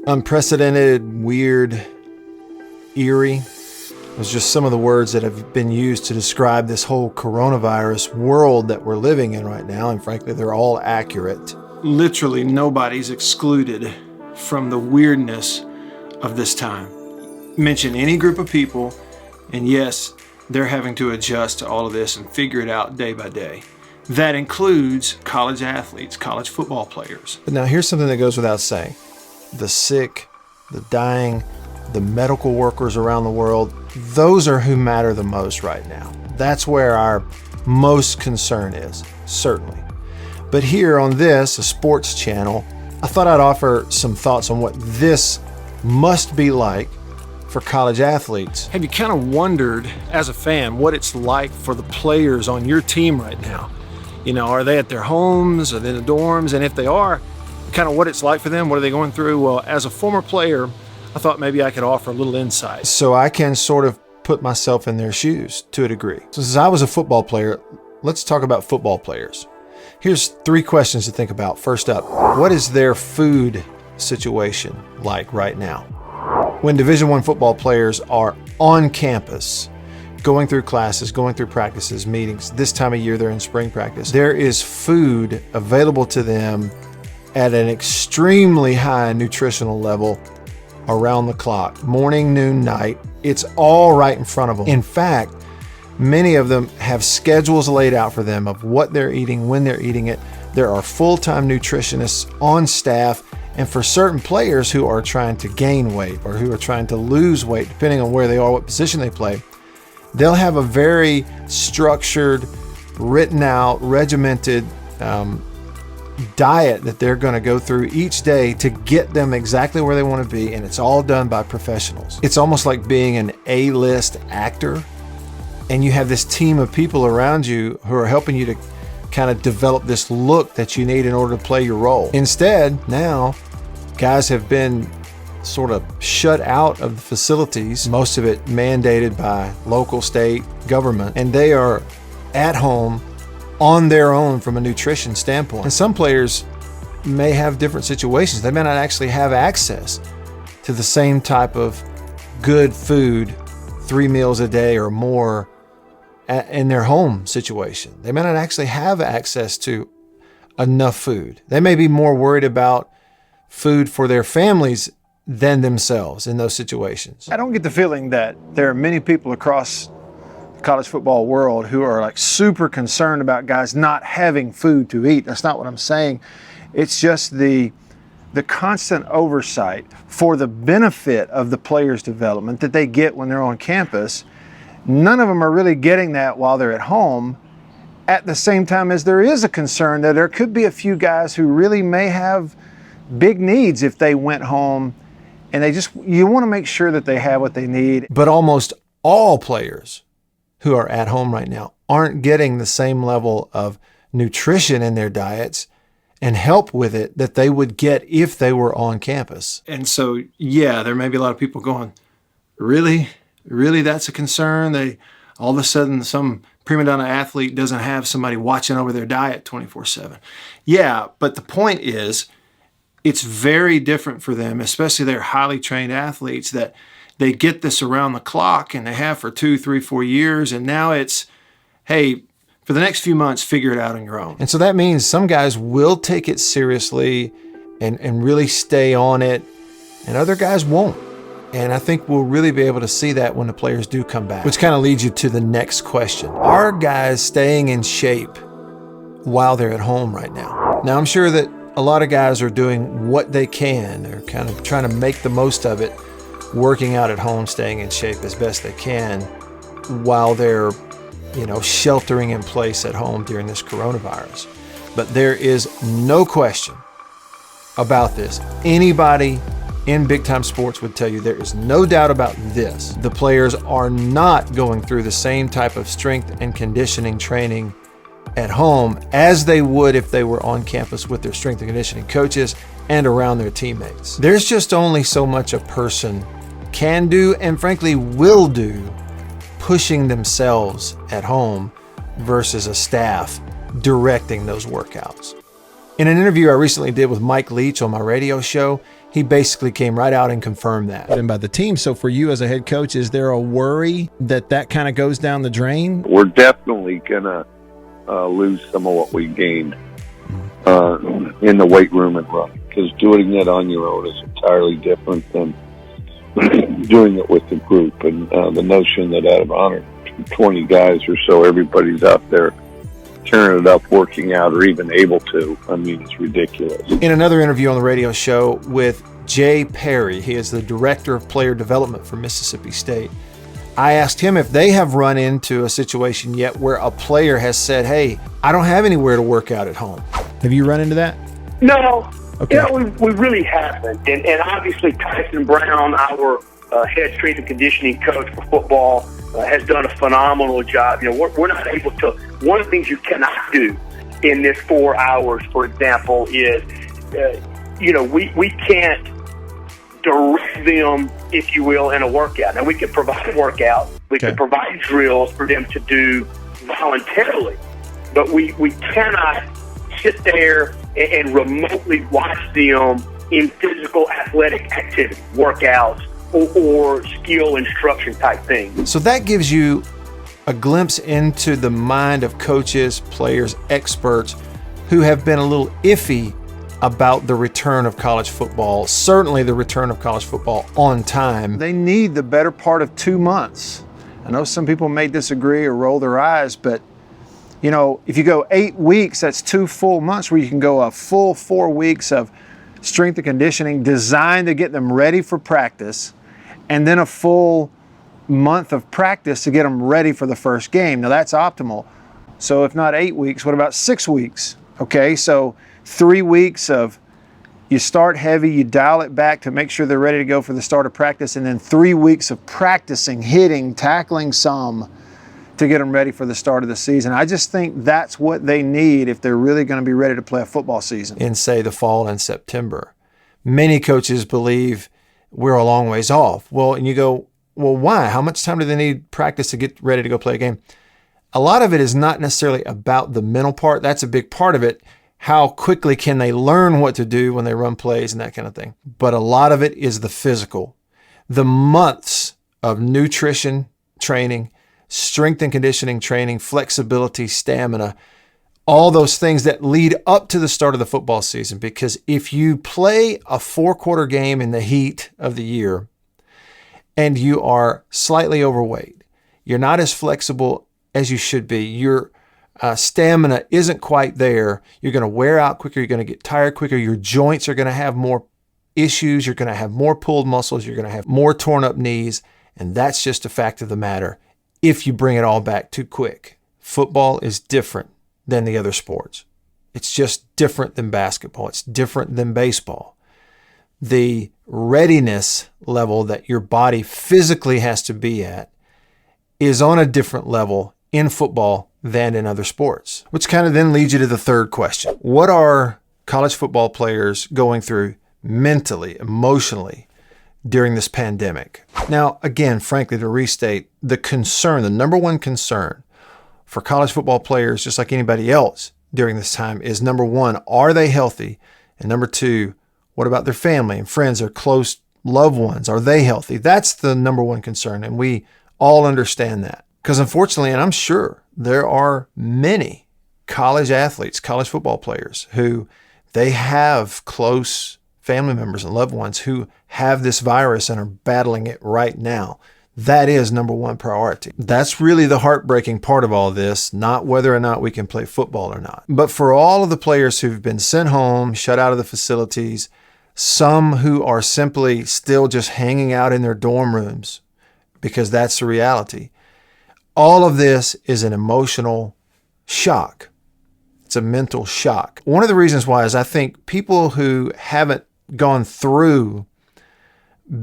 Unprecedented, weird, eerie. Those are just some of the words that have been used to describe this whole coronavirus world that we're living in right now, and frankly, they're all accurate. Literally nobody's excluded from the weirdness of this time. Mention any group of people, and yes, they're having to adjust to all of this and figure it out day by day. That includes college athletes, college football players. But now here's something that goes without saying. The sick, the dying, the medical workers around the world, those are who matter the most right now. That's where our most concern is, certainly. But here on this, a sports channel, I thought I'd offer some thoughts on what this must be like for college athletes. Have you kind of wondered, as a fan, what it's like for the players on your team right now? You know, are they at their homes? Are they in the dorms? And if they are, kind of what it's like for them, what are they going through? Well, as a former player, I thought maybe I could offer a little insight. So I can sort of put myself in their shoes to a degree. So since I was a football player, let's talk about football players. Here's 3 questions to think about. First up, what is their food situation like right now? When Division I football players are on campus, going through classes, going through practices, meetings, this time of year they're in spring practice, there is food available to them at an extremely high nutritional level around the clock, morning, noon, night. It's all right in front of them. In fact, many of them have schedules laid out for them of what they're eating, when they're eating it. There are full-time nutritionists on staff, and for certain players who are trying to gain weight or who are trying to lose weight, depending on where they are, what position they play, they'll have a very structured, written out, regimented diet that they're going to go through each day to get them exactly where they want to be, and it's all done by professionals. It's almost like being an A-list actor, and you have this team of people around you who are helping you to kind of develop this look that you need in order to play your role. Instead, now, guys have been sort of shut out of the facilities, most of it mandated by local, state, government, and they are at home on their own from a nutrition standpoint. And some players may have different situations. They may not actually have access to the same type of good food 3 meals a day or more in their home situation. They may not actually have access to enough food. They may be more worried about food for their families than themselves in those situations. I don't get the feeling that there are many people across the college football world who are like super concerned about guys not having food to eat. That's not what I'm saying. It's just the constant oversight for the benefit of the players' development that they get when they're on campus. None of them are really getting that while they're at home, at the same time as there is a concern that there could be a few guys who really may have big needs if they went home, and you want to make sure that they have what they need. But almost all players who are at home right now aren't getting the same level of nutrition in their diets and help with it that they would get if they were on campus. And so, yeah, there may be a lot of people going, really? Really, that's a concern? All of a sudden, some prima donna athlete doesn't have somebody watching over their diet 24/7. Yeah, but the point is, it's very different for them, especially their highly trained athletes, that they get this around the clock and they have for 2, 3, 4 years. And now it's, hey, for the next few months, figure it out on your own. And so that means some guys will take it seriously and really stay on it, and other guys won't. And I think we'll really be able to see that when the players do come back. Which kind of leads you to the next question. Are guys staying in shape while they're at home right now? Now, I'm sure that a lot of guys are doing what they can. They're kind of trying to make the most of it, working out at home, staying in shape as best they can while they're, sheltering in place at home during this coronavirus. But there is no question about this. Anybody in big time sports would tell you there is no doubt about this. The players are not going through the same type of strength and conditioning training at home as they would if they were on campus with their strength and conditioning coaches and around their teammates. There's just only so much a person can do and frankly will do pushing themselves at home versus a staff directing those workouts. In an interview I recently did with Mike Leach on my radio show, he basically came right out and confirmed that. And by the team. So for you as a head coach, is there a worry that kind of goes down the drain? We're definitely going to lose some of what we gained in the weight room and run, because doing it on your own is entirely different than doing it with the group. And the notion that out of 120 guys or so, everybody's out there tearing it up, working out, or even able to, I mean, it's ridiculous. In another interview on the radio show with Jay Perry, he is the Director of Player Development for Mississippi State, I asked him if they have run into a situation yet where a player has said, hey, I don't have anywhere to work out at home. Have you run into that? No. Okay. You know, we really haven't. And obviously Tyson Brown, our head strength and conditioning coach for football, has done a phenomenal job. You know, we're not able to. One of the things you cannot do in this 4 hours, for example, is, we can't direct them, if you will, in a workout. Now, we can provide a workout. We can provide drills for them to do voluntarily, but we cannot sit there and remotely watch them in physical athletic activity, workouts, or skill instruction type things. So that gives you a glimpse into the mind of coaches, players, experts who have been a little iffy about the return of college football, certainly the return of college football on time. They need the better part of 2 months. I know some people may disagree or roll their eyes, but if you go 8 weeks, that's 2 full months where you can go a full 4 weeks of strength and conditioning designed to get them ready for practice, and then a full month of practice to get them ready for the first game. Now that's optimal. So if not 8 weeks, what about 6 weeks? Okay, so 3 weeks of you start heavy, you dial it back to make sure they're ready to go for the start of practice, and then 3 weeks of practicing, hitting, tackling some to get them ready for the start of the season. I just think that's what they need if they're really going to be ready to play a football season. In, say, the fall and September. Many coaches believe we're a long ways off. Well, and you go, well, why? How much time do they need practice to get ready to go play a game? A lot of it is not necessarily about the mental part. That's a big part of it. How quickly can they learn what to do when they run plays and that kind of thing. But a lot of it is the physical. The months of nutrition training, strength and conditioning training, flexibility, stamina, all those things that lead up to the start of the football season. Because if you play a 4-quarter game in the heat of the year and you are slightly overweight, you're not as flexible as you should be, your stamina isn't quite there, you're going to wear out quicker, you're going to get tired quicker, your joints are going to have more issues, you're going to have more pulled muscles, you're going to have more torn up knees, and that's just a fact of the matter if you bring it all back too quick. Football is different than the other sports. It's just different than basketball. It's different than baseball. The readiness level that your body physically has to be at is on a different level in football than in other sports, which kind of then leads you to the third question. What are college football players going through mentally, emotionally during this pandemic? Now, again, frankly, to restate, the concern, the number one concern for college football players, just like anybody else during this time, is number one, are they healthy? And number two, what about their family and friends, their close loved ones? Are they healthy? That's the number one concern. And we all understand that. Because unfortunately, and I'm sure there are many college athletes, college football players who they have close family members and loved ones who have this virus and are battling it right now. That is number one priority. That's really the heartbreaking part of all this, not whether or not we can play football or not. But for all of the players who've been sent home, shut out of the facilities, some who are simply still just hanging out in their dorm rooms, because that's the reality, all of this is an emotional shock. It's a mental shock. One of the reasons why is I think people who haven't gone through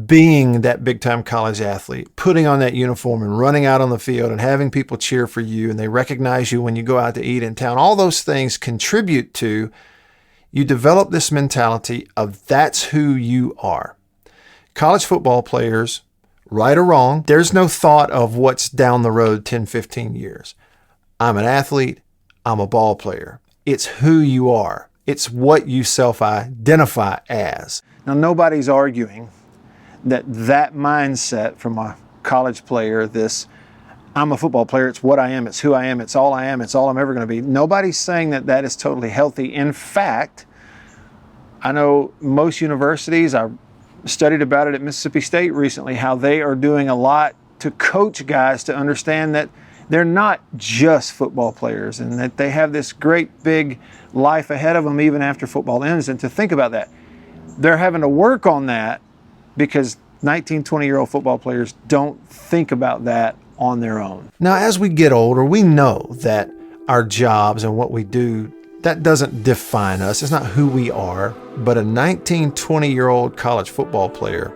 being that big-time college athlete, putting on that uniform and running out on the field and having people cheer for you and they recognize you when you go out to eat in town, all those things contribute to you develop this mentality of that's who you are. College football players, right or wrong, there's no thought of what's down the road 10, 15 years. I'm an athlete. I'm a ball player. It's who you are. It's what you self-identify as. Now, nobody's arguing that mindset from a college player, this I'm a football player, it's what I am, it's who I am, it's all I'm ever going to be. Nobody's saying that is totally healthy. In fact, I know most universities, I studied about it at Mississippi State recently, how they are doing a lot to coach guys to understand that they're not just football players and that they have this great big life ahead of them even after football ends. And to think about that, they're having to work on that because 19, 20-year-old football players don't think about that on their own. Now, as we get older, we know that our jobs and what we do, that doesn't define us. It's not who we are. But a 19, 20-year-old college football player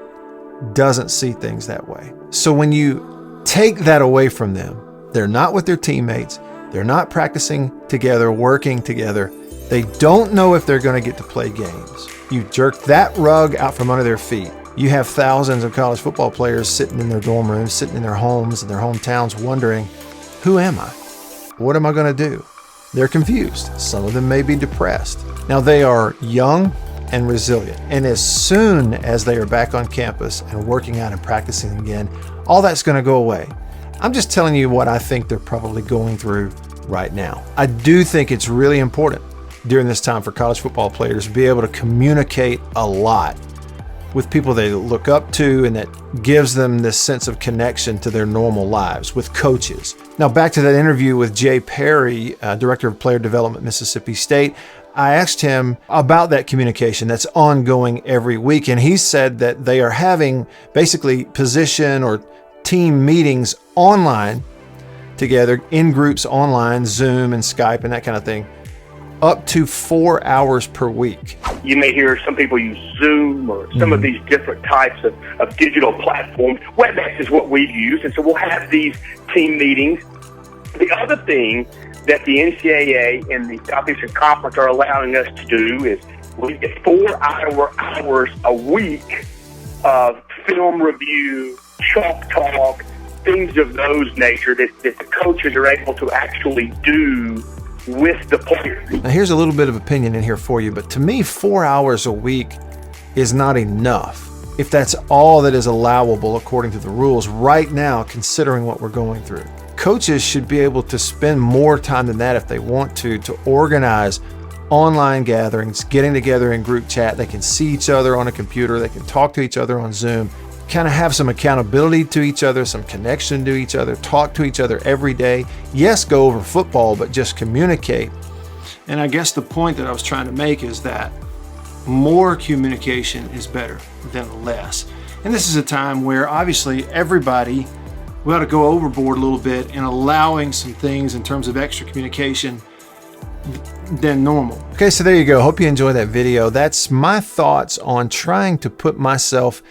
doesn't see things that way. So when you take that away from them, they're not with their teammates, they're not practicing together, working together, they don't know if they're going to get to play games. You jerk that rug out from under their feet. You have thousands of college football players sitting in their dorm rooms, sitting in their homes, in their hometowns, wondering, who am I? What am I going to do? They're confused. Some of them may be depressed. Now, they are young and resilient. And as soon as they are back on campus and working out and practicing again, all that's going to go away. I'm just telling you what I think they're probably going through right now. I do think it's really important during this time for college football players to be able to communicate a lot with people they look up to, and that gives them this sense of connection to their normal lives with coaches. Now, back to that interview with Jay Perry, Director of Player Development, Mississippi State. I asked him about that communication that's ongoing every week, and he said that they are having basically position or team meetings online together in groups online, Zoom and Skype and that kind of thing, up to 4 hours per week. You may hear some people use Zoom or some of these different types of digital platforms. WebEx is what we use, and so we'll have these team meetings. The other thing that the NCAA and the Southeastern Conference are allowing us to do is we get 4 hours a week of film review, chalk talk, things of those nature that the coaches are able to actually do with the players. Now, here's a little bit of opinion in here for you, but to me, 4 hours a week is not enough. If that's all that is allowable according to the rules right now, considering what we're going through. Coaches should be able to spend more time than that if they want to organize online gatherings, getting together in group chat. They can see each other on a computer, they can talk to each other on Zoom, kind of have some accountability to each other, some connection to each other, talk to each other every day. Yes, go over football, but just communicate. And I guess the point that I was trying to make is that more communication is better than less. And this is a time where obviously everybody, we ought to go overboard a little bit in allowing some things in terms of extra communication than normal. Okay, so there you go. Hope you enjoyed that video. That's my thoughts on trying to put myself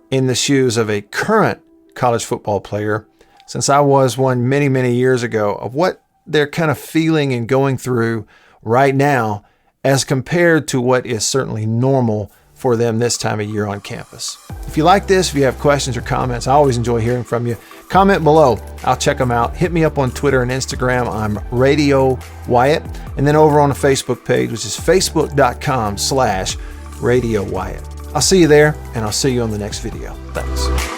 in the shoes of a current college football player, since I was one many, many years ago, of what they're kind of feeling and going through right now as compared to what is certainly normal for them this time of year on campus. If you like this, if you have questions or comments, I always enjoy hearing from you. Comment below. I'll check them out. Hit me up on Twitter and Instagram. I'm Radio Wyatt. And then over on the Facebook page, which is facebook.com/Radio Wyatt. I'll see you there, and I'll see you on the next video. Thanks.